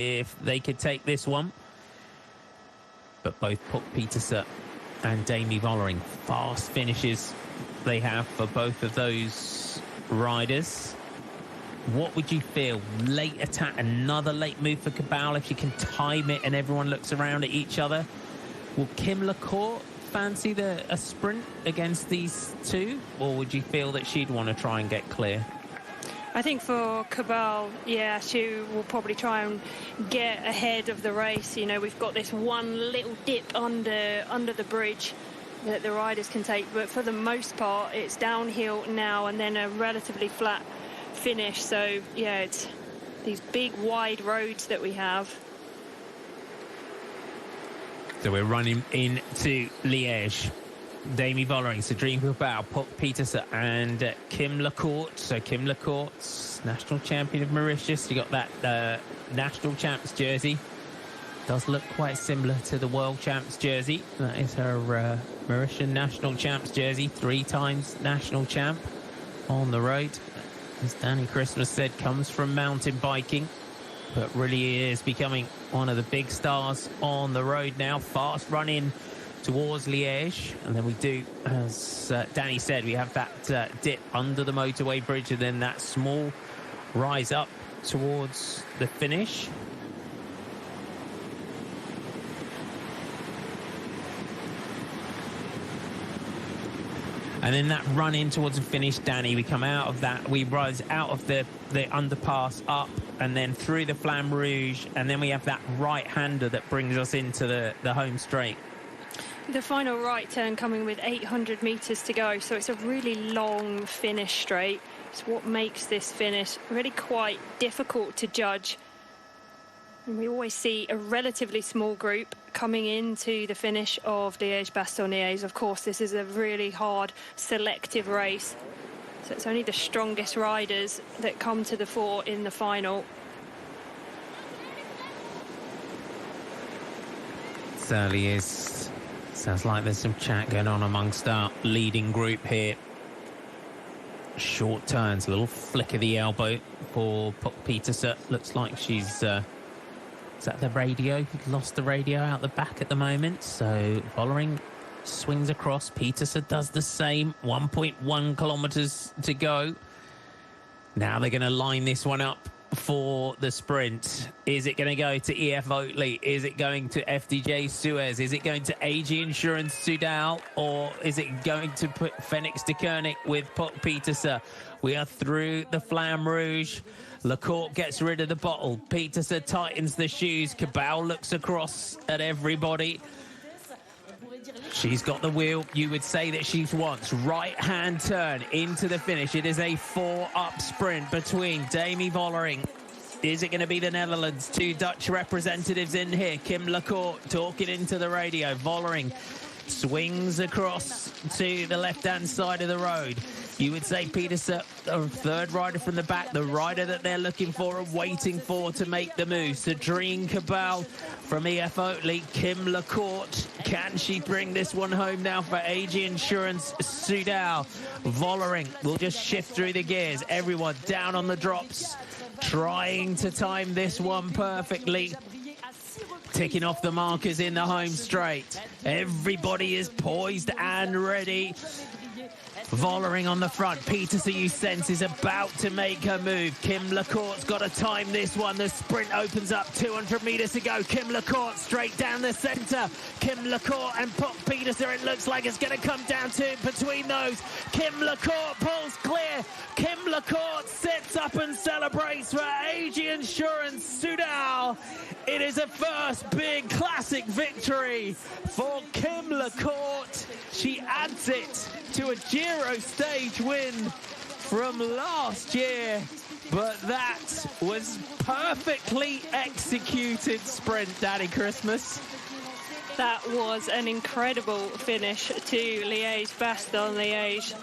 if they could take this one. But both Puk Pieterse and Demi Vollering, fast finishes they have for both of those riders. What would you feel? Late attack, another late move for Cabal if she can time it and everyone looks around at each other. Will Kim LaCour fancy a sprint against these two? Or would you feel that she'd want to try and get clear? I think for Cabal, yeah, she will probably try and get ahead of the race. You know, we've got this one little dip under the bridge that the riders can take, but for the most part it's downhill now and then a relatively flat finish. So yeah, it's these big wide roads that we have. So we're running into Liège. Demi Vollering, Cédrine Cabal, Puk Pieterse and Kim LaCour. So Kim LaCour, national champion of Mauritius. You got that national champs jersey. Does look quite similar to the world champs jersey. That is her Mauritian national champs jersey. 3 times national champ on the road. As Danny Christmas said, comes from mountain biking, but really is becoming one of the big stars on the road now. Fast running towards Liège, and then we do, as Danny said, we have that dip under the motorway bridge and then that small rise up towards the finish. And then that run in towards the finish, Danny, we come out of that, we rise out of the underpass up and then through the Flamme Rouge, and then we have that right-hander that brings us into the home straight. The final right turn coming with 800 metres to go, so it's a really long finish straight. It's what makes this finish really quite difficult to judge. And we always see a relatively small group coming into the finish of Liege-Bastogne-Liege. Of course, this is a really hard selective race, so it's only the strongest riders that come to the fore in the final. It certainly is. Sounds like there's some chat going on amongst our leading group here. Short turns, a little flick of the elbow for Puk Pieterse. Looks like she's is that the radio? Lost the radio out the back at the moment. So Vollering swings across. Pieterse does the same. 1.1 kilometers to go. Now they're going to line this one up for the sprint. Is it going to go to EF Oatly? Is it going to FDJ Suez? Is it going to AG Insurance Soudal? Or is it going to put Fenix de Koning with Puk Pieterse? We are through the Flamme Rouge. LaCour gets rid of the bottle. Pieterse tightens the shoes. Cabal looks across at everybody. She's got the wheel. You would say that she wants right-hand turn into the finish. It is a 4-up sprint between Demi Vollering. Is it going to be the Netherlands? 2 Dutch representatives in here. Kim LaCour talking into the radio. Vollering swings across to the left-hand side of the road. You would say Pieterse, a third rider from the back, the rider that they're looking for and waiting for to make the move. Cédrine Cabal from EF Oatly. Kim LaCour, can she bring this one home now for AG Insurance Soudal? Vollering will just shift through the gears. Everyone down on the drops, trying to time this one perfectly. Ticking off the markers in the home straight. Everybody is poised and ready. Vollering on the front. Pieterse, you sense, is about to make her move. Kim LaCour's got to time this one. The sprint opens up. 200 metres to go. Kim LaCour straight down the centre. Kim LaCour and Puk Pieterse. It looks like it's going to come down to between those. Kim LaCour pulls clear. Kim LaCour sits up and celebrates for AG Insurance Soudal. It is a first big classic victory for Kim LaCour. She adds it to a Giro stage win from last year, but that was perfectly executed sprint, Danny Christmas. That was an incredible finish to Liège-Bastogne-Liège.